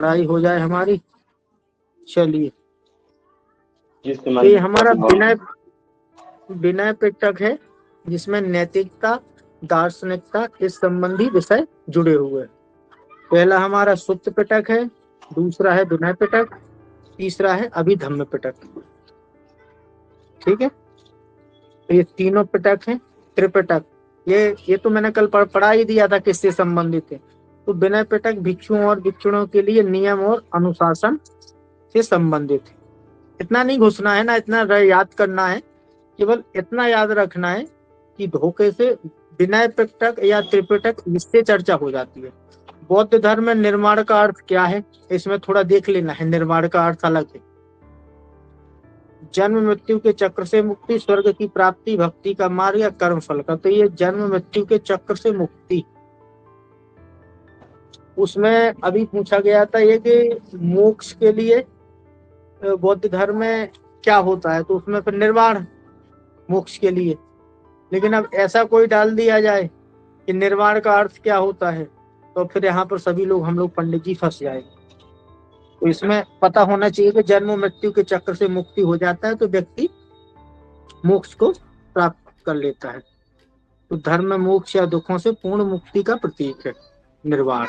पढ़ाई हो जाए हमारी। चलिए, जिससे तो ये हमारा मन विनय पिटक है, जिसमें नैतिकता, दार्शनिकता इस संबंधी विषय जुड़े हुए हैं। पहला हमारा सुत्त पिटक है, दूसरा है विनय पिटक, तीसरा है अभिधम्म पिटक। ठीक है, तो ये तीनों पिटक हैं। त्रिपिटक, ये तो मैंने कल पढ़ा ही दिया था किससे संबंधित है। तो विनय पिटक भिक्षुओं और भिक्षुणों के लिए नियम और अनुशासन से संबंधित है। इतना नहीं घुसना है ना, इतना याद करना है, केवल इतना याद रखना है कि धोखे से विनय पिटक या त्रिपिटक इससे चर्चा हो जाती है। बौद्ध धर्म में निर्माण का अर्थ क्या है, इसमें थोड़ा देख लेना है। निर्माण का अर्थ अलग है। जन्म मृत्यु के चक्र से मुक्ति, स्वर्ग की प्राप्ति, भक्ति का मार्ग या कर्म फल का। तो ये जन्म मृत्यु के चक्र से मुक्ति, उसमें अभी पूछा गया था ये कि मोक्ष के लिए बौद्ध धर्म में क्या होता है, तो उसमें फिर निर्वाण मोक्ष के लिए। लेकिन अब ऐसा कोई डाल दिया जाए कि निर्वाण का अर्थ क्या होता है, तो फिर यहाँ पर सभी लोग, हम लोग पंडित जी फंस जाएंगे। तो इसमें पता होना चाहिए कि जन्म मृत्यु के चक्र से मुक्ति हो जाता है तो व्यक्ति मोक्ष को प्राप्त कर लेता है। तो धर्म में मोक्ष या दुखों से पूर्ण मुक्ति का प्रतीक है निर्वाण।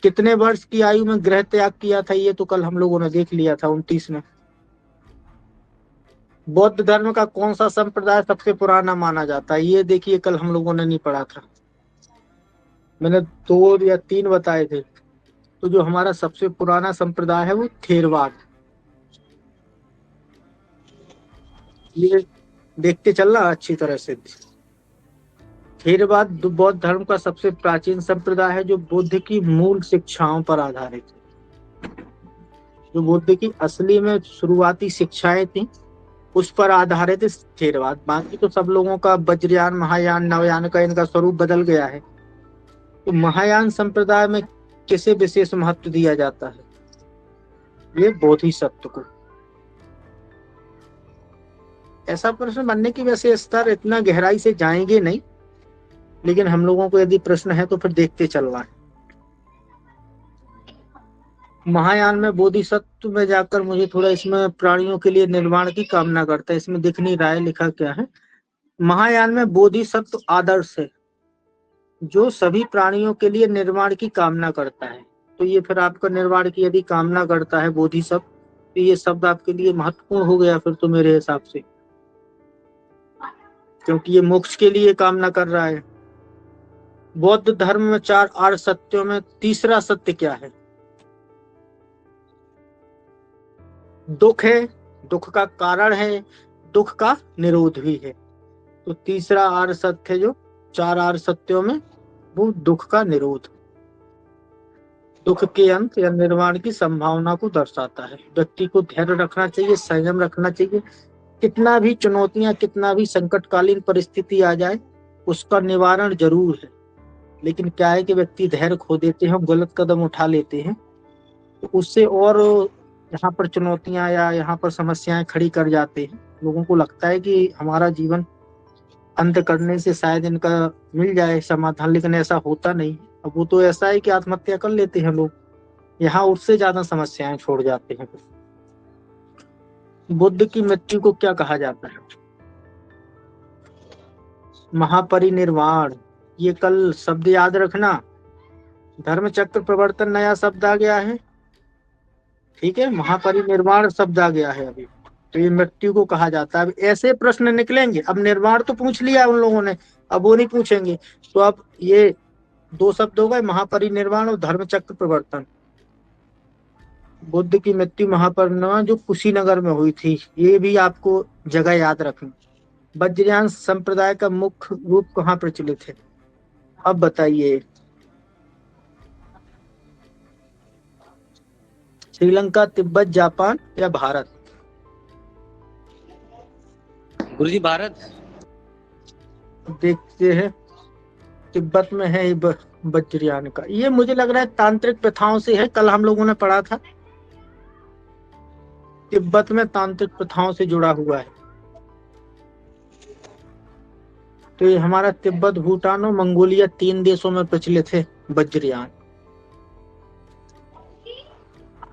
कितने वर्ष की आयु में गृह त्याग किया था, ये तो कल हम लोगों ने देख लिया था, 29 में। बौद्ध धर्म का कौन सा संप्रदाय सबसे पुराना माना जाता है, ये देखिए कल हम लोगों ने नहीं पढ़ा था। मैंने 2 या 3 बताए थे। तो जो हमारा सबसे पुराना संप्रदाय है वो थेरवाद। ये देखते चलना अच्छी तरह से। थेरवाद बौद्ध धर्म का सबसे प्राचीन संप्रदाय है, जो बुद्ध की मूल शिक्षाओं पर आधारित है। जो बुद्ध की असली में शुरुआती शिक्षाएं थी उस पर आधारित है थेरवाद। बाकी तो सब लोगों का वज्रयान, महायान, नवयान का इनका स्वरूप बदल गया है। तो महायान संप्रदाय में किसे विशेष महत्व दिया जाता है, ये बोधिसत्व को। ऐसा प्रश्न बनने की वैसे स्तर इतना गहराई से जाएंगे नहीं, लेकिन हम लोगों को यदि प्रश्न है तो फिर देखते चलना है। महायान में बोधिसत्व में जाकर मुझे थोड़ा, इसमें प्राणियों के लिए निर्वाण की कामना करता है, इसमें दिख नहीं रहा है लिखा क्या है। महायान में बोधिसत्व आदर्श है जो सभी प्राणियों के लिए निर्वाण की कामना करता है। तो ये फिर आपका निर्वाण की यदि कामना करता है बोधिसत्व, तो ये शब्द आपके लिए महत्वपूर्ण हो गया फिर तो मेरे हिसाब से, क्योंकि ये मोक्ष के लिए कामना कर रहा है। बौद्ध धर्म में 4 आर्य सत्यों में तीसरा सत्य क्या है? दुख है, दुख का कारण है, दुख का निरोध भी है। तो तीसरा आर्य सत्य है जो 4 आर्य सत्यों में, वो दुख का निरोध, दुख के अंत या निर्वाण की संभावना को दर्शाता है। व्यक्ति को धैर्य रखना चाहिए, संयम रखना चाहिए। कितना भी चुनौतियां, कितना भी संकटकालीन परिस्थिति आ जाए, उसका निवारण जरूर है। लेकिन क्या है कि व्यक्ति धैर्य खो देते हैं, गलत कदम उठा लेते हैं, तो उससे और यहाँ पर चुनौतियां या यहाँ पर समस्याएं खड़ी कर जाते हैं। लोगों को लगता है कि हमारा जीवन अंत करने से शायद इनका मिल जाए समाधान, लेकिन ऐसा होता नहीं। अब वो तो ऐसा है कि आत्महत्या कर लेते हैं लोग, यहाँ उससे ज्यादा समस्याएं छोड़ जाते हैं। बुद्ध की मृत्यु को क्या कहा जाता है? महापरिनिर्वाण। ये कल शब्द याद रखना। धर्म चक्र प्रवर्तन नया शब्द आ गया है, ठीक है, महापरिनिर्वाण शब्द आ गया है अभी। तो ये मृत्यु को कहा जाता है। अब ऐसे प्रश्न निकलेंगे, अब निर्वाण तो पूछ लिया उन लोगों ने, अब वो नहीं पूछेंगे। तो अब ये 2 शब्द हो गए, महापरिनिर्वाण और धर्म चक्र प्रवर्तन। बुद्ध की मृत्यु महापरिनिर्वाण जो कुशीनगर में हुई थी, ये भी आपको जगह याद रखनी। वज्रयान संप्रदाय का मुख्य रूप कहाँ प्रचलित है? अब बताइए। श्रीलंका, तिब्बत, जापान या भारत? गुरुजी भारत। देखते हैं, तिब्बत में है वज्रयान का। ये मुझे लग रहा है तांत्रिक प्रथाओं से है, कल हम लोगों ने पढ़ा था। तिब्बत में तांत्रिक प्रथाओं से जुड़ा हुआ है। तो ये हमारा तिब्बत, भूटान और मंगोलिया 3 देशों में प्रचलित है वज्रयान।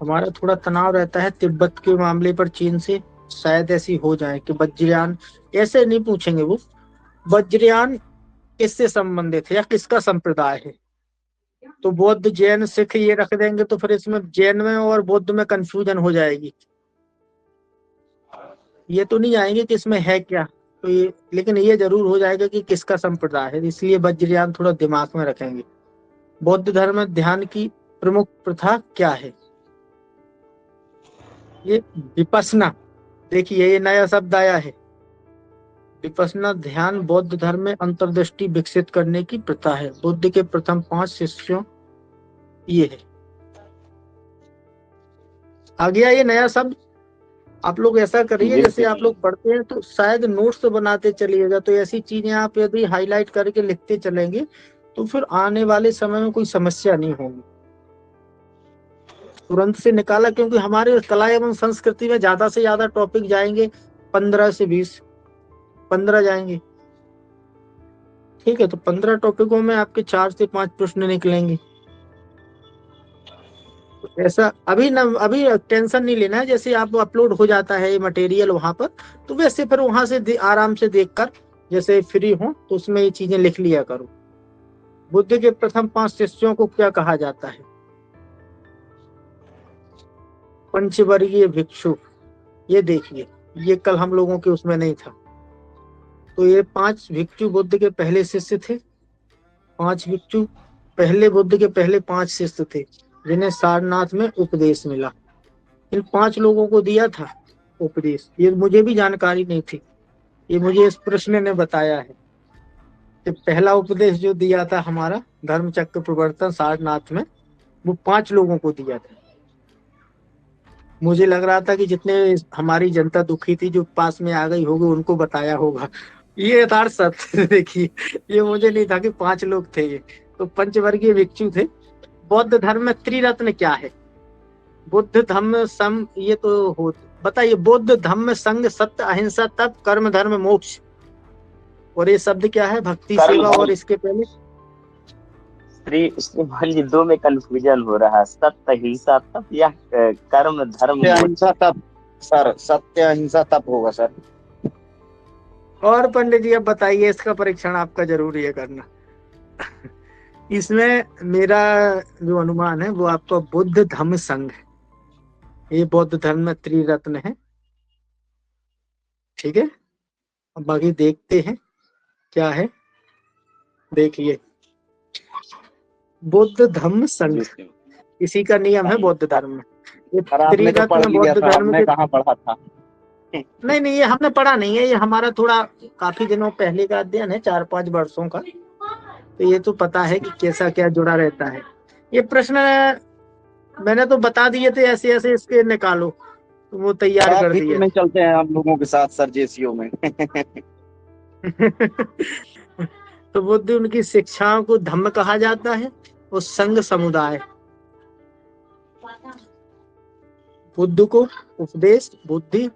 हमारा थोड़ा तनाव रहता है तिब्बत के मामले पर चीन से, शायद ऐसी हो जाए कि वज्रयान, ऐसे नहीं पूछेंगे वो, वज्रयान किससे संबंधित है या किसका संप्रदाय है। तो बौद्ध जैन सिख ये रख देंगे तो फिर इसमें जैन में और बौद्ध में कंफ्यूजन हो जाएगी, ये तो नहीं आएंगे कि इसमें है क्या। तो ये, लेकिन ये जरूर हो जाएगा कि किसका संप्रदाय है, इसलिए वज्रयान थोड़ा दिमाग में रखेंगे। बौद्ध धर्म में ध्यान की प्रमुख प्रथा क्या है, ये विपश्यना। देखिए ये नया शब्द आया है, विपश्यना ध्यान बौद्ध धर्म में अंतर्दृष्टि विकसित करने की प्रथा है। बुद्ध के प्रथम 5 शिष्यों ये है। आ गया ये नया शब्द। आप लोग ऐसा करिए, जैसे आप लोग पढ़ते हैं तो शायद नोट्स बनाते चलिएगा, तो ऐसी चीजें आप यदि हाईलाइट करके लिखते चलेंगे तो फिर आने वाले समय में कोई समस्या नहीं होगी। तुरंत से निकाला, क्योंकि हमारे कला एवं संस्कृति में ज्यादा से ज्यादा टॉपिक जाएंगे 15 से 20, 15 जाएंगे। ठीक है, तो 15 टॉपिकों में आपके 4 से 5 प्रश्न निकलेंगे। तो ऐसा अभी टेंशन नहीं लेना है, जैसे आप अपलोड हो जाता है मटेरियल वहां पर, तो वैसे फिर वहां से आराम से देखकर जैसे फ्री हो तो उसमें ये चीजें लिख लिया करो। बुद्ध के प्रथम 5 शिष्यों को क्या कहा जाता है, पंचवर्गीय भिक्षु। ये देखिए, ये कल हम लोगों के उसमें नहीं था। तो ये 5 भिक्षु बुद्ध के पहले शिष्य थे। 5 भिक्षु पहले बुद्ध के पहले 5 शिष्य थे जिन्हें सारनाथ में उपदेश मिला। इन 5 लोगों को दिया था उपदेश, ये मुझे भी जानकारी नहीं थी, ये मुझे इस प्रश्न ने बताया है कि पहला उपदेश जो दिया था हमारा धर्म चक्र प्रवर्तन सारनाथ में, वो 5 लोगों को दिया था। मुझे लग रहा था कि जितने हमारी जनता दुखी थी जो पास में आ गई होगी उनको बताया होगा, ये यथार्थ सत्य। देखिए ये मुझे नहीं था कि 5 लोग थे ये, तो पंचवर्गीय भिक्षु थे। बौद्ध धर्म में त्रिरत्न क्या है, बुद्ध धम्म सम, ये तो हो, बताइए, बुद्ध धम्म संग सत्य अहिंसा तप कर्म धर्म मोक्ष, और ये शब्द क्या है, भक्ति सेवा, और इसके पहले मान ली 2 में कंफ्यूजन हो रहा है, सत्य अहिंसा तप या कर्म धर्म अहिंसा तप सर, सत्य अहिंसा तप होगा सर। और पंडित जी अब बताइए, इसका परीक्षण आपका जरूरी है करना। इसमें मेरा जो अनुमान है वो आपका बुद्ध धम्म संघ है, ये बौद्ध धर्म में त्रिरत्न है। ठीक है, अब बाकी देखते हैं क्या है। देखिए बुद्ध धम्म संघ, इसी का नियम है बौद्ध धर्म में। ये त्रिरत्न बौद्ध धर्म के कहाँ पढ़ा था? नहीं, ये हमने पढ़ा नहीं है, ये हमारा थोड़ा काफी दिनों पहले का अध्ययन है, 4-5 वर्षों का। तो ये तो पता है कि कैसा क्या जुड़ा रहता है। ये प्रश्न मैंने तो बता दिए थे ऐसे ऐसे, इसके निकालो, तो वो तैयार कर दिए। में चलते हैं हम लोगों के साथ सर जेसीओ में। तो बुद्ध, उनकी शिक्षाओं को धम्म कहा जाता है और संघ समुदाय। बुद्ध को उपदेश, बुद्धि,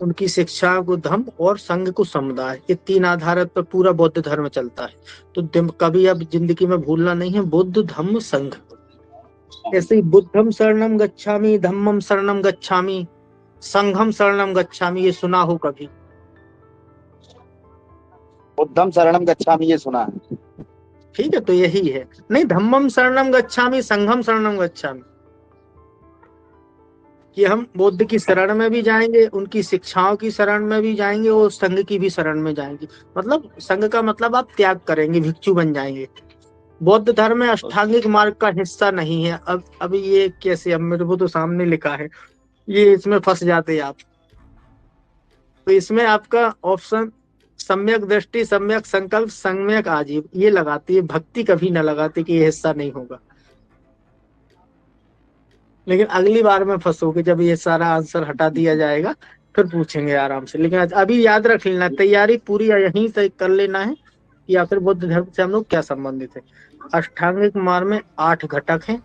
उनकी शिक्षा को धम्म और संघ को समुदाय, ये 3 आधार पर पूरा बौद्ध धर्म चलता है। तो कभी अब जिंदगी में भूलना नहीं है, बुद्ध धम्म संघ। ऐसे ही बुद्धम शरणम गच्छामि, धम्मम शरणम गच्छामि, संघम शरणम गच्छामि, ये सुना हो कभी? बुद्धम शरणम गच्छामि ये सुना है। ठीक है, तो यही है। नहीं, धम्मम शरणम गच्छामि, संघम शरणम गच्छामि, कि हम बुद्ध की शरण में भी जाएंगे, उनकी शिक्षाओं की शरण में भी जाएंगे और संघ की भी शरण में जाएंगे। मतलब संघ का मतलब आप त्याग करेंगे, भिक्षु बन जाएंगे। बौद्ध धर्म में अष्टांगिक मार्ग का हिस्सा नहीं है। अब ये कैसे, अब मेरे को तो सामने लिखा है, ये इसमें फंस जाते आप। तो इसमें आपका ऑप्शन सम्यक दृष्टि, सम्यक संकल्प, सम्यक आजीव, ये लगाती है, भक्ति कभी न लगाती कि ये हिस्सा नहीं होगा। लेकिन अगली बार में फंसोगे जब ये सारा आंसर हटा दिया जाएगा, फिर पूछेंगे आराम से। लेकिन अभी याद रख लेना, तैयारी पूरी यहीं से कर लेना है कि आखिर बुद्ध धर्म से हम लोग क्या संबंधित है। अष्टांगिक मार्ग में 8 घटक हैं,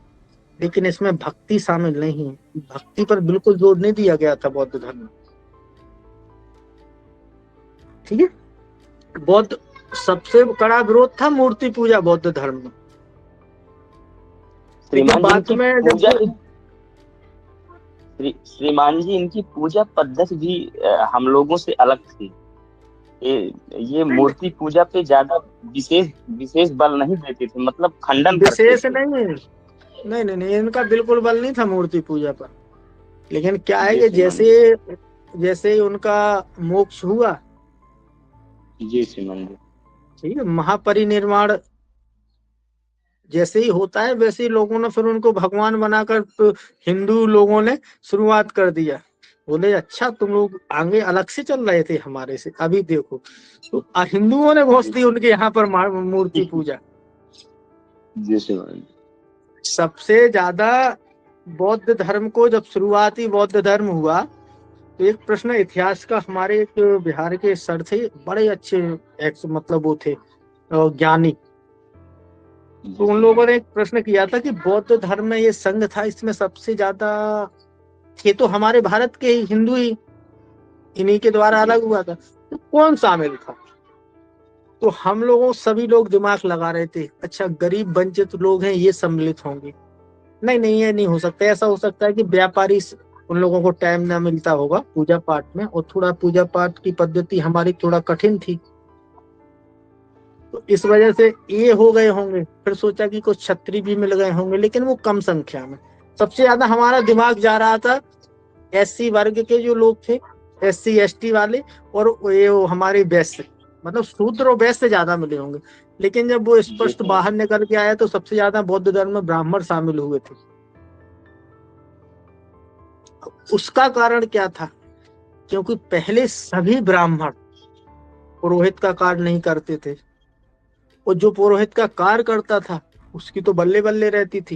लेकिन इसमें भक्ति शामिल नहीं है। भक्ति पर बिल्कुल जोर नहीं दिया गया था बौद्ध धर्म में। ठीक है, बौद्ध सबसे कड़ा विरोध था मूर्ति पूजा बौद्ध धर्म में। लेकिन बाद में श्रीमान जी, इनकी पूजा पद्धति भी हम लोगों से अलग थी। ये मूर्ति पूजा पे ज्यादा विशेष विशेष बल नहीं देते थे, मतलब खंडन करते विशेष थे। नहीं, इनका बिल्कुल बल नहीं था मूर्ति पूजा पर। लेकिन क्या है जी कि श्रीमान जैसे जैसे ही उनका मोक्ष हुआ, जी श्रीमान जी। ठीक है, महापरिनिर्वाण जैसे ही होता है वैसे ही लोगों ने फिर उनको भगवान बनाकर, तो हिंदू लोगों ने शुरुआत कर दिया। बोले अच्छा तुम लोग आगे अलग से चल रहे थे हमारे से, अभी देखो। तो हिंदुओं ने घोष दी उनके यहाँ पर मूर्ति पूजा। जी श्रीमान जी। सबसे ज्यादा बौद्ध धर्म को जब शुरुआती बौद्ध धर्म हुआ, तो एक प्रश्न इतिहास का हमारे एक बिहार के सर थे, बड़े अच्छे मतलब वो थे ज्ञानी। तो उन लोगों ने एक प्रश्न किया था कि बौद्ध धर्म में ये संघ था, इसमें सबसे ज्यादा थे तो हमारे भारत के हिंदू ही, इन्हीं के द्वारा अलग हुआ था, तो कौन शामिल था? तो हम लोगों सभी लोग दिमाग लगा रहे थे, अच्छा गरीब वंचित लोग हैं ये सम्मिलित होंगे। नहीं, ये नहीं हो सकता। ऐसा हो सकता है कि व्यापारी उन लोगों को टाइम ना मिलता होगा पूजा पाठ में, और थोड़ा पूजा पाठ की पद्धति हमारी थोड़ा कठिन थी, तो इस वजह से ये हो गए होंगे। फिर सोचा कि कुछ छत्री भी मिल गए होंगे, लेकिन वो कम संख्या में। सबसे ज्यादा हमारा दिमाग जा रहा था एससी वर्ग के जो लोग थे, SC ST वाले, और ये हमारे वैश्य, मतलब शूद्र और वैश्य ज्यादा मिले होंगे। लेकिन जब वो स्पष्ट बाहर निकल के आया तो सबसे ज्यादा बौद्ध धर्म में ब्राह्मण शामिल हुए थे। उसका कारण क्या था? क्योंकि पहले सभी ब्राह्मण पुरोहित का कार्य नहीं करते थे, और जो पुरोहित का कार्य करता था उसकी तो बल्ले बल्ले रहती थी,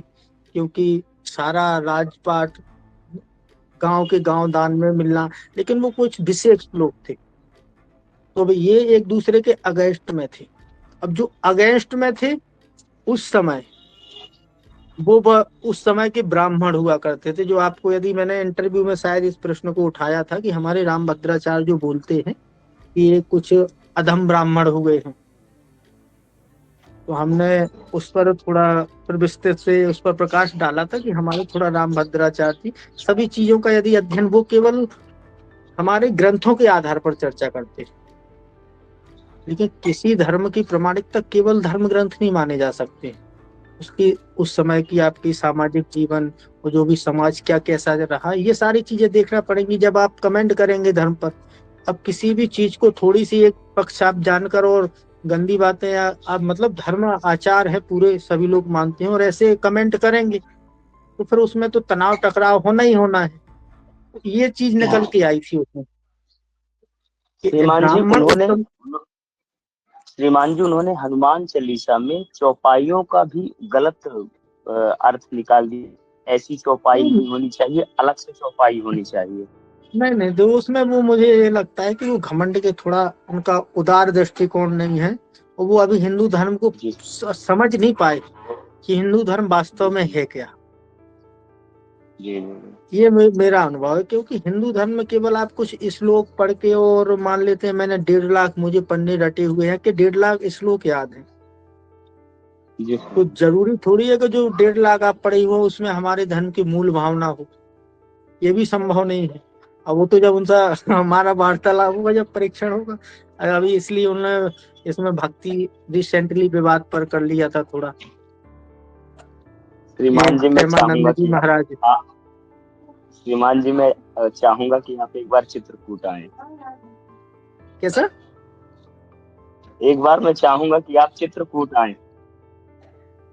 क्योंकि सारा राजपाट गांव के गांव दान में मिलना। लेकिन वो कुछ विशेष लोग थे, तो ये एक दूसरे के अगेंस्ट में थे। अब जो अगेंस्ट में थे उस समय, वो उस समय के ब्राह्मण हुआ करते थे, जो आपको, यदि मैंने इंटरव्यू में शायद इस प्रश्न को उठाया था कि हमारे रामभद्राचार्य जो बोलते हैं कि ये कुछ अधम ब्राह्मण हुए हैं, तो हमने उस पर थोड़ा फिर विस्तृत से उस पर प्रकाश डाला था कि हमारे थोड़ा रामभद्राचार्य जी सभी चीजों का यदि अध्ययन, वो केवल हमारे ग्रंथों के आधार पर चर्चा करते हैं, लेकिन किसी धर्म की प्रमाणिकता केवल धर्म ग्रंथ नहीं माने जा सकते। उसकी उस समय की आपकी सामाजिक जीवन और जो भी समाज क्या कैसा रहा, ये सारी चीजें देखना पड़ेंगी जब आप कमेंट करेंगे धर्म पर। अब किसी भी चीज को थोड़ी सी एक पक्ष आप जानकर और गंदी बातें, या आप मतलब धर्म आचार है पूरे सभी लोग मानते हैं और ऐसे कमेंट करेंगे, तो फिर उसमें तो तनाव टकराव होना ही होना है। तो ये चीज निकल के आई थी उसमें कि श्रीमान जी ब्राह्मण उन्होंने उत्तम। श्रीमान जी उन्होंने हनुमान चालीसा में चौपाइयों का भी गलत अर्थ निकाल दिया। ऐसी चौपाई नहीं होनी चाहिए, अलग से चौपाई होनी चाहिए। नहीं, तो उसमें वो मुझे ये लगता है कि वो घमंड के थोड़ा उनका उदार दृष्टिकोण नहीं है, और वो अभी हिंदू धर्म को जी समझ नहीं पाए कि हिंदू धर्म वास्तव में है क्या। जी ये मेरा अनुभव है, क्योंकि हिंदू धर्म में केवल आप कुछ श्लोक पढ़ के और मान लेते हैं मैंने 1.5 लाख मुझे पढ़ने रटे हुए हैं कि 1.5 लाख श्लोक याद है, जी तो जरूरी थोड़ी है कि जो 1.5 लाख आप पढ़े हो उसमें हमारे धर्म की मूल भावना हो, ये भी संभव नहीं है। अब वो तो जब उनका हमारा वार्तालाप होगा, जब परीक्षण होगा। अभी इसलिए उन्होंने इसमें भक्ति रिसेंटली विवाद पर कर लिया था थोड़ा। श्रीमान जी मैं प्रेमानंद चाहूंगा जी कि महाराज। श्रीमान जी मैं चाहूंगा कि आप एक बार चित्रकूट आए। कैसा? एक बार मैं चाहूंगा कि आप चित्रकूट आए।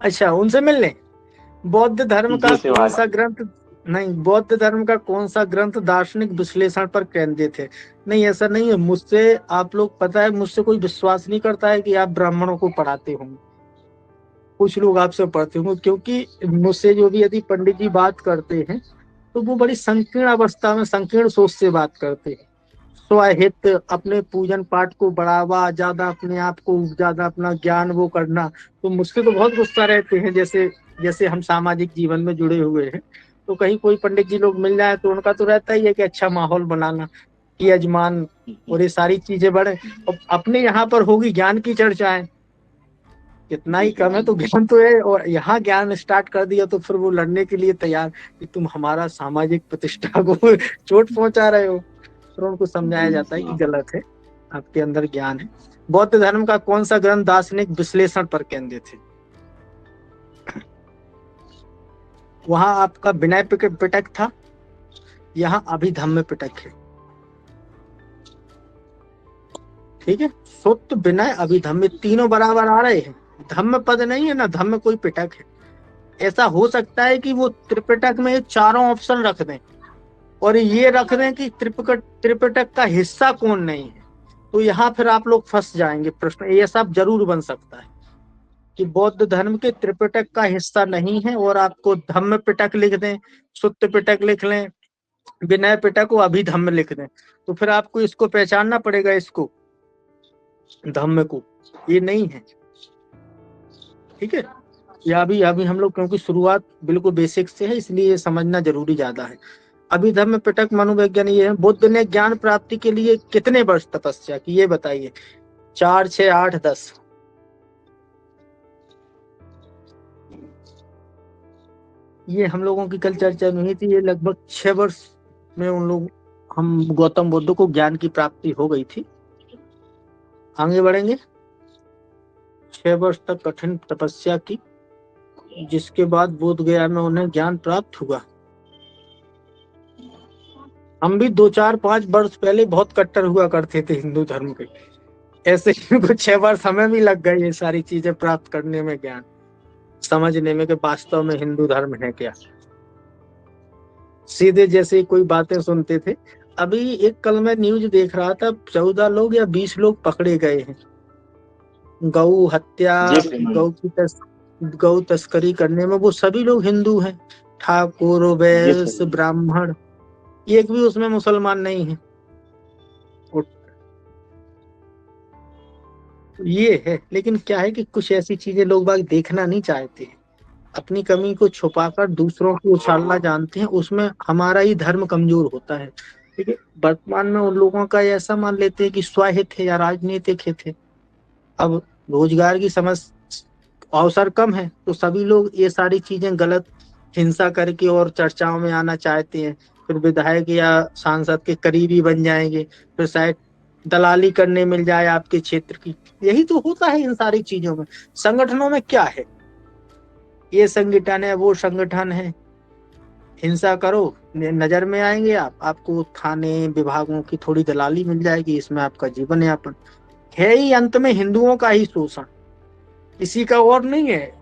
अच्छा, उनसे मिलने? बौद्ध धर्म का जी कौन सा ग्रंथ? नहीं, बौद्ध धर्म का कौन सा ग्रंथ दार्शनिक विश्लेषण पर केंद्रित है? नहीं, ऐसा नहीं है। मुझसे आप लोग, पता है, मुझसे कोई विश्वास नहीं करता है कि आप ब्राह्मणों को पढ़ाते होंगे। कुछ लोग आपसे पढ़ते होंगे, क्योंकि मुझसे जो भी यदि पंडित जी बात करते हैं तो वो बड़ी संकीर्ण अवस्था में संकीर्ण सोच से बात करते हैं। स्वहित, अपने पूजन पाठ को बढ़ावा, ज्यादा अपने आप को, ज्यादा अपना ज्ञान वो करना। तो मुझसे तो बहुत गुस्सा रहते हैं, जैसे जैसे हम सामाजिक जीवन में जुड़े हुए हैं, तो कहीं कोई पंडित जी लोग मिल जाए तो उनका तो रहता ही है कि अच्छा माहौल बनाना, कि यजमान और ये सारी चीजें बढ़े। और अपने यहाँ पर होगी ज्ञान की चर्चाएं, कितना ही कम है तो ज्ञान तो है, और यहाँ ज्ञान स्टार्ट कर दिया तो फिर वो लड़ने के लिए तैयार कि तुम हमारा सामाजिक प्रतिष्ठा को चोट पहुंचा रहे हो। फिर उनको समझाया जाता है कि गलत है, आपके अंदर ज्ञान है। बौद्ध धर्म का कौन सा ग्रंथ दार्शनिक विश्लेषण पर केंद्रित है? वहां आपका विनय पिटक था, यहाँ अभिधम्म पिटक है। ठीक है, सुत्त विनय अभिधम्म तीनों बराबर आ रहे हैं, धम्म पद नहीं है ना, धम्म कोई पिटक है। ऐसा हो सकता है कि वो त्रिपिटक में चारों ऑप्शन रख दें और ये रख दें कि त्रिपिटक का हिस्सा कौन नहीं है, तो यहाँ फिर आप लोग फंस जाएंगे। प्रश्न ये सब जरूर बन सकता है कि बौद्ध धर्म के त्रिपिटक का हिस्सा नहीं है और आपको धम्म पिटक लिख दें, सुत्त पिटक लिख लें, विनय पिटक को अभिधम्म लिख दें, तो फिर आपको इसको पहचानना पड़ेगा, इसको धम्म को, ये नहीं है। ठीक है, या अभी हम लोग क्योंकि शुरुआत बिल्कुल बेसिक से है इसलिए ये समझना जरूरी ज्यादा है। अभिधम्म पिटक मनोविज्ञान ये है। बुद्ध ने ज्ञान प्राप्ति के लिए कितने वर्ष तपस्या की, ये बताइए। 4, 6, 8, 10? ये हम लोगों की कल चर्चा में हुई थी, ये लगभग 6 वर्ष में हम गौतम बुद्ध को ज्ञान की प्राप्ति हो गई थी। आगे बढ़ेंगे। 6 वर्ष तक कठिन तपस्या की, जिसके बाद बोध गया में उन्हें ज्ञान प्राप्त हुआ। हम भी 2, 4, 5 वर्ष पहले बहुत कट्टर हुआ करते थे हिंदू धर्म के, ऐसे ही कुछ 6 वर्ष हमें भी लग गए ये सारी चीजें प्राप्त करने में, ज्ञान समझने में कि वास्तव में हिंदू धर्म है क्या। सीधे जैसे कोई बातें सुनते थे। अभी एक कल मैं न्यूज देख रहा था, 14 लोग या 20 लोग पकड़े गए हैं गौ हत्या, गौ तस्करी करने में। वो सभी लोग हिंदू हैं, ठाकुर, वैश्य, ब्राह्मण, एक भी उसमें मुसलमान नहीं है। ये है, लेकिन क्या है कि कुछ ऐसी चीजें लोग बाग देखना नहीं चाहते हैं, अपनी कमी को छुपाकर दूसरों को उछालना जानते हैं, उसमें हमारा ही धर्म कमजोर होता है। ठीक है, वर्तमान में उन लोगों का ऐसा मान लेते हैं कि स्वहित है या राजनीतिक हित है। अब रोजगार की अवसर कम है तो सभी लोग ये सारी चीजें गलत हिंसा करके और चर्चाओं में आना चाहते हैं, फिर विधायक या सांसद के करीबी बन जाएंगे, फिर शायद दलाली करने मिल जाए आपके क्षेत्र की। यही तो होता है इन सारी चीजों में। संगठनों में क्या है, ये संगठन है, वो संगठन है, हिंसा करो, नजर में आएंगे आपको थाने विभागों की थोड़ी दलाली मिल जाएगी, इसमें आपका जीवन यापन है ही अंत में हिंदुओं का ही शोषण, किसी का और नहीं है।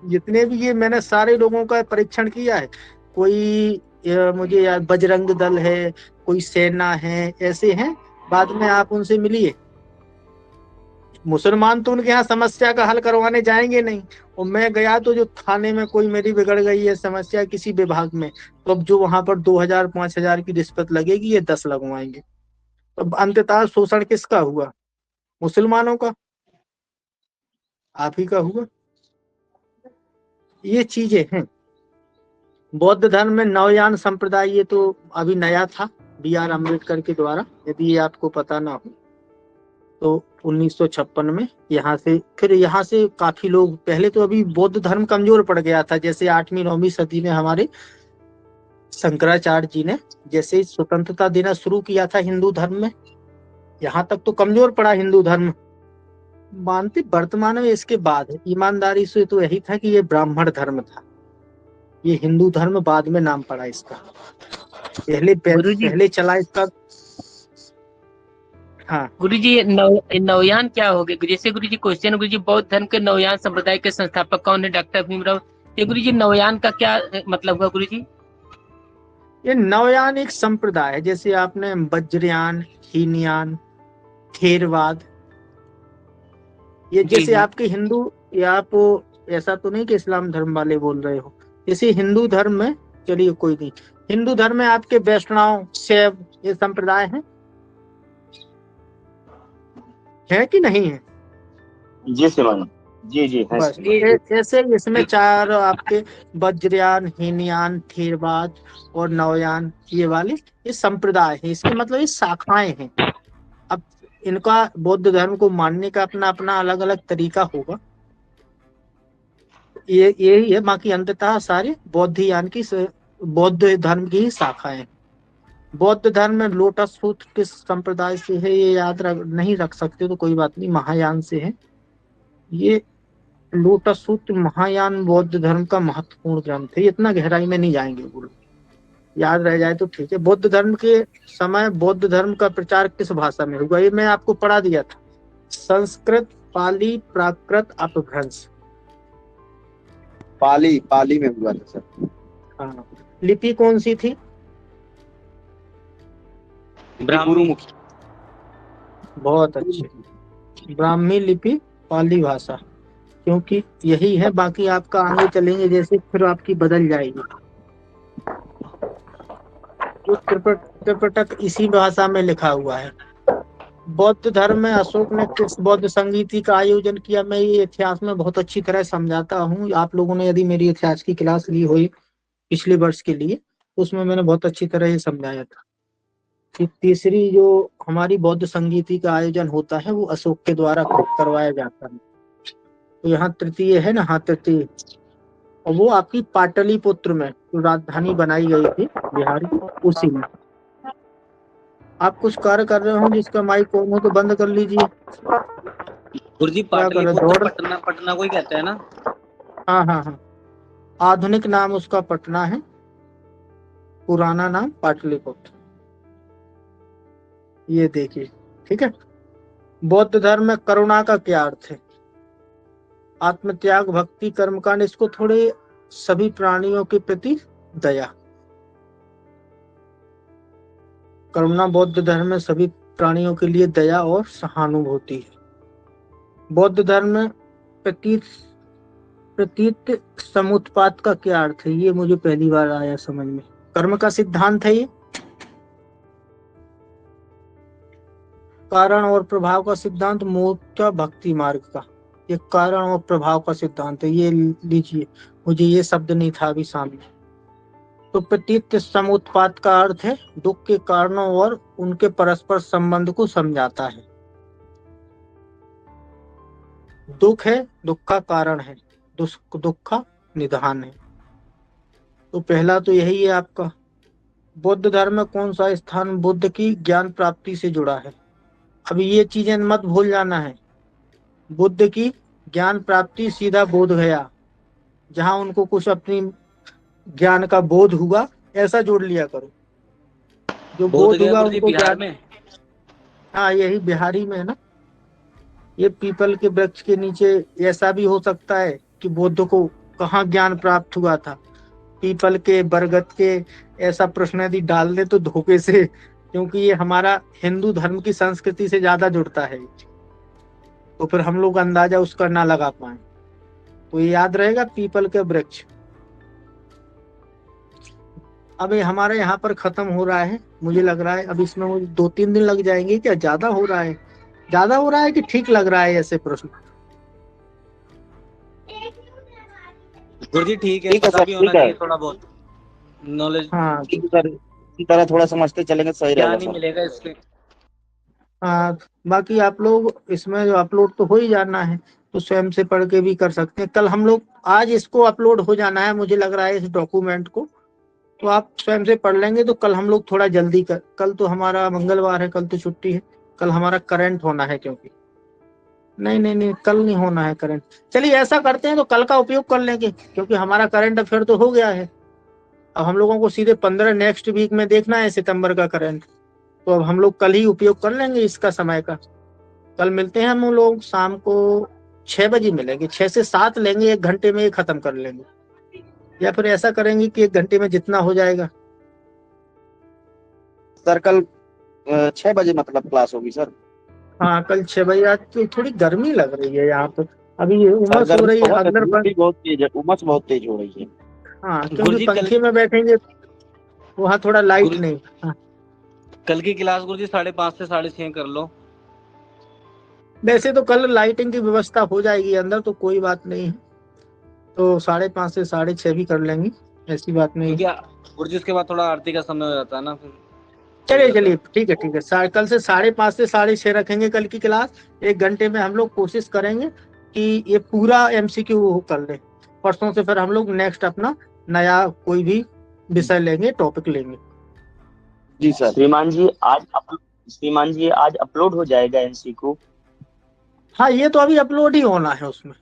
जितने भी ये मैंने सारे लोगों का परीक्षण किया है, कोई मुझे याद बजरंग दल है, कोई सेना है, ऐसे हैं, बाद में आप उनसे मिलिए, मुसलमान तो उनके यहाँ समस्या का हल करवाने जाएंगे नहीं। और मैं गया तो जो थाने में कोई मेरी बिगड़ गई है समस्या किसी विभाग में, तो अब जो वहां पर 2000 5000 की रिश्वत लगेगी, ये 10 लगवाएंगे। तो अंततः शोषण किसका हुआ? मुसलमानों का, आप ही का हुआ। ये चीजें हैं। बौद्ध धर्म में नवयान संप्रदाय, ये तो अभी नया था BR अम्बेडकर के द्वारा, यदि ये आपको पता ना हो तो 1956 में यहाँ से काफी लोग, पहले तो अभी बौद्ध धर्म कमजोर पड़ गया था, जैसे 8वीं 9वीं सदी में हमारे शंकराचार्य जी ने जैसे स्वतंत्रता देना शुरू किया था हिंदू धर्म में, यहाँ तक तो कमजोर पड़ा हिंदू धर्म मानते। वर्तमान में इसके बाद ईमानदारी से तो यही था कि ये ब्राह्मण धर्म था, ये हिंदू धर्म बाद में नाम पड़ा इसका, पहले चला इसका। हाँ गुरुजी, नवयान क्या हो गए? जैसे गुरुजी क्वेश्चन, गुरुजी बौद्ध धर्म के नवयान संप्रदाय के संस्थापक कौन है? डॉक्टर भीमराव। ये गुरुजी नवयान का क्या मतलब हुआ गुरुजी? ये नवयान एक संप्रदाय है, जैसे आपने वज्रयान, हीनयान, थेरवाद, ये जैसे आपके हिंदू, या आप ऐसा तो नहीं कि इस्लाम धर्म वाले बोल रहे हो, जैसे हिंदू धर्म में, चलिए कोई नहीं, हिंदू धर्म में आपके वैष्णव, शैव, ये संप्रदाय है कि नहीं है? जी श्रीमान, जी जी है। बस ऐसे इसमें 4 आपके वज्रयान, हीनयान, थेरवाद और नवयान, ये वाले ये संप्रदाय है, इसके मतलब ये शाखाएं हैं। अब इनका बौद्ध धर्म को मानने का अपना अपना अलग अलग तरीका होगा। ये यही है, बाकी अंततः सारे बौद्धयान की बौद्ध धर्म की ही शाखाएं हैं। बौद्ध धर्म में लोटस सूत्र किस संप्रदाय से है ये याद नहीं रख सकते तो कोई बात नहीं, महायान से है। ये लोटस सूत्र महायान बौद्ध धर्म का महत्वपूर्ण ग्रंथ है, इतना गहराई में नहीं जाएंगे, बोलो याद रह जाए तो ठीक है। बौद्ध धर्म के समय बौद्ध धर्म का प्रचार किस भाषा में हुआ, ये मैं आपको पढ़ा दिया था, संस्कृत, पाली, प्राकृत, अपभ्रंश। पाली में हुआ था सर। हाँ, लिपि कौन सी थी? ब्राह्मी। बहुत अच्छे, ब्राह्मी लिपि, पाली भाषा, क्योंकि यही है। बाकी आपका आगे चलेंगे जैसे फिर आपकी बदल जाएगी। जो त्रिपिटक इसी भाषा में लिखा हुआ है। बौद्ध धर्म में अशोक ने किस बौद्ध संगीति का आयोजन किया, मैं ये इतिहास में बहुत अच्छी तरह समझाता हूँ। आप लोगों ने यदि मेरी इतिहास की क्लास ली हुई पिछले वर्ष के लिए, उसमें मैंने बहुत अच्छी तरह ये समझाया था कि तीसरी जो हमारी बौद्ध संगीति का आयोजन होता है वो अशोक के द्वारा करवाया जाता है। तो यहाँ तृतीय है ना, हाँ तृतीय, और वो आपकी पाटलिपुत्र में जो राजधानी बनाई गई थी बिहार की, उसी में। आप कुछ कार्य कर रहे हो जिसका माइक ऑन हो तो बंद कर लीजिए। गुरुजी पाटलिपुत्र पटना को ही कहते हैं ना? हाँ हाँ हाँ, आधुनिक नाम उसका पटना है, पुराना नाम पाटलिपुत्र। ये देखिए, ठीक है। बौद्ध धर्म में करुणा का क्या अर्थ है? आत्मत्याग, भक्ति, कर्मकांड, इसको थोड़े सभी प्राणियों के प्रति दया। करुणा बौद्ध धर्म में सभी प्राणियों के लिए दया और सहानुभूति है। बौद्ध धर्म में प्रतीत समुत्पाद का क्या अर्थ है, ये मुझे पहली बार आया समझ में। कर्म का सिद्धांत है ये, कारण और प्रभाव का सिद्धांत, मोक्ष भक्ति मार्ग का, ये कारण और प्रभाव का सिद्धांत है। ये लीजिए, मुझे ये शब्द नहीं था अभी सामने। तो प्रतीत समुत्पाद का अर्थ है दुख के कारणों और उनके परस्पर संबंध को समझाता है। दुख है, दुख का कारण है, दुख का निदान है। तो पहला तो यही है आपका। बौद्ध धर्म में कौन सा स्थान बुद्ध की ज्ञान प्राप्ति से जुड़ा है? अभी ये चीजें मत भूल जाना है। बुद्ध की ज्ञान प्राप्ति सीधा बोध गया, जहां उनको कुछ अपनी ज्ञान का बोध हुआ, ऐसा जोड़ लिया करो। जो बोध हुआ उनको बिहार में। हाँ, यही बिहारी में है ना। ये पीपल के वृक्ष के नीचे ऐसा भी हो सकता है कि बुद्ध को कहाँ ज्ञान प्राप्त हुआ था, पीपल के, बरगद के, ऐसा प्रश्न यदि डाल दे तो धोखे से, क्योंकि ये हमारा हिंदू धर्म की संस्कृति से ज्यादा जुड़ता है, तो फिर हम लोग अंदाजा उसका ना लगा पाए। तो ये याद रहेगा, पीपल के वृक्ष। अब ये हमारे यहाँ पर खत्म हो रहा है, मुझे लग रहा है अब इसमें मुझे 2-3 दिन लग जाएंगे। क्या ज्यादा हो रहा है? ज्यादा हो रहा है कि ठीक लग रहा है ऐसे प्रश्न? गुरुजी ठीक है, पता भी होना चाहिए थोड़ा बहुत नॉलेज। हाँ ठीक है सर, इसी तरह थोड़ा समझते चलेंगे, सही क्या रहेगा नहीं सर। मिलेगा इसमें। हाँ, बाकी आप लोग इसमें जो अपलोड तो हो ही जाना है, तो स्वयं से पढ़ के भी कर सकते हैं। कल हम लोग, आज इसको अपलोड हो जाना है मुझे लग रहा है, इस डॉक्यूमेंट को, तो आप स्वयं से पढ़ लेंगे तो कल हम लोग थोड़ा जल्दी कल तो हमारा मंगलवार है, कल तो छुट्टी है, कल हमारा करंट होना है, क्योंकि नहीं कल नहीं होना है करंट। चलिए ऐसा करते हैं, तो कल का उपयोग कर लेंगे, क्योंकि हमारा करंट अफेयर तो हो गया है। अब हम लोगों को सीधे 15 नेक्स्ट वीक में देखना है सितंबर का करंट, तो अब हम लोग कल ही उपयोग कर लेंगे इसका समय का। कल मिलते हैं हम लोग शाम को 6 बजे मिलेंगे, 6 से 7 लेंगे, 1 घंटे में ये खत्म कर लेंगे, या फिर ऐसा करेंगे कि 1 घंटे में जितना हो जाएगा। सर कल 6 बजे मतलब क्लास होगी सर? हाँ, कल 6 बजे। आज तो थोड़ी गर्मी लग रही है यहाँ पर, अभी उमस हो रही है अंदर पर, बहुत तेज है, उमस बहुत तेज हो रही है। हाँ, क्योंकि पंखे में बैठेंगे वहाँ थोड़ा लाइट नहीं। हाँ। कल की क्लास गुरुजी 5:30 से 6:30 कर लो। वैसे तो कल लाइटिंग की व्यवस्था हो जाएगी अंदर, तो कोई बात नहीं है, तो 5:30 से 6:30 भी कर लेंगे, ऐसी बात नहीं। गुरुजी उसके बाद थोड़ा आरती का समय हो जाता है ना फिर। चलिए ठीक है, कल से 5:30 से 6:30 रखेंगे कल की क्लास। 1 घंटे में हम लोग कोशिश करेंगे कि ये पूरा MCQ कर ले। परसों से फिर हम लोग नेक्स्ट अपना नया कोई भी विषय लेंगे, टॉपिक लेंगे। जी सर। श्रीमान जी आज अपलोड हो जाएगा एमसीक्यू? हाँ, ये तो अभी अपलोड ही होना है उसमें,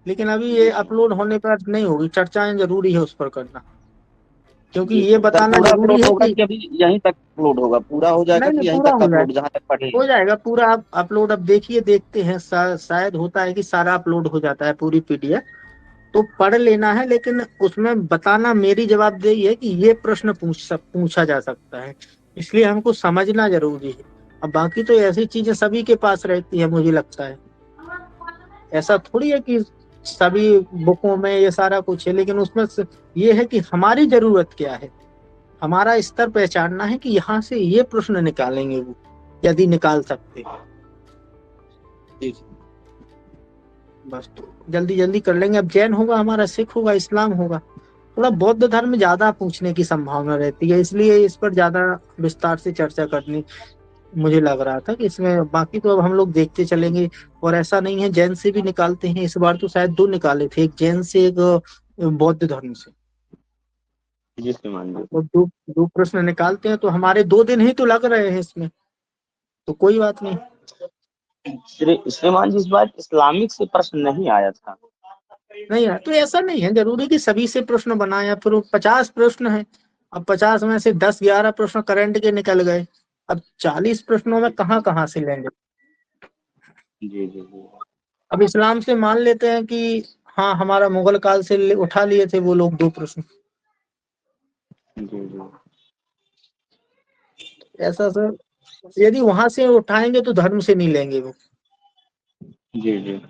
लेकिन अभी ये अपलोड होने पर नहीं होगी, चर्चाएं जरूरी है उस पर करना, क्योंकि ये बताना पूरा जरूरी अपलोड है होगा कि कि अभी यहीं तक अपलोड होगा? पूरा हो जाएगा नहीं कि यहीं पूरा तक हो अपलोड, जाएगा, जहाँ तक पढ़े? हो जाएगा पूरा अपलोड। अब देखिए, देखते हैं, शायद होता है कि सारा अपलोड हो जाता है पूरी पीडीएफ, तो पढ़ लेना है, लेकिन उसमें बताना मेरी जवाबदेही है कि ये प्रश्न पूछा जा सकता है, इसलिए हमको समझना जरूरी है। अब बाकी तो ऐसी चीजें सभी के पास रहती है, मुझे लगता है ऐसा थोड़ी है कि सभी बुकों में ये सारा कुछ है, लेकिन उसमें ये है कि हमारी जरूरत क्या है, हमारा स्तर पहचानना है कि यहाँ से ये प्रश्न निकालेंगे वो, यदि निकाल सकते। बस तो जल्दी जल्दी कर लेंगे। अब जैन होगा हमारा, सिख होगा, इस्लाम होगा, थोड़ा बौद्ध धर्म ज्यादा पूछने की संभावना रहती है, इसलिए इस पर ज्यादा विस्तार से चर्चा करनी मुझे लग रहा था कि इसमें। बाकी तो अब हम लोग देखते चलेंगे, और ऐसा नहीं है, जैन से भी निकालते हैं, इस बार तो शायद 2 निकाले थे, एक जैन से, एक बौद्ध धर्म से। जी श्रीमान जी। और दो प्रश्न निकालते हैं, तो हमारे 2 दिन ही तो लग रहे हैं इसमें, तो कोई बात नहीं। श्रीमान जी, इस बार इस्लामिक से प्रश्न नहीं आया था? नहीं है तो ऐसा नहीं है जरूरी कि सभी से प्रश्न बनाया, फिर 50 प्रश्न है, अब 50 में से 10-11 प्रश्न करंट के निकल गए, अब 40 प्रश्नों में कहाँ कहाँ से लेंगे। जी जी जी। अब इस्लाम से मान लेते हैं कि हाँ, हमारा मुगल काल से उठा लिए थे वो लोग 2 प्रश्न, जी जी। ऐसा सर, यदि वहां से उठाएंगे तो धर्म से नहीं लेंगे वो। जी जी।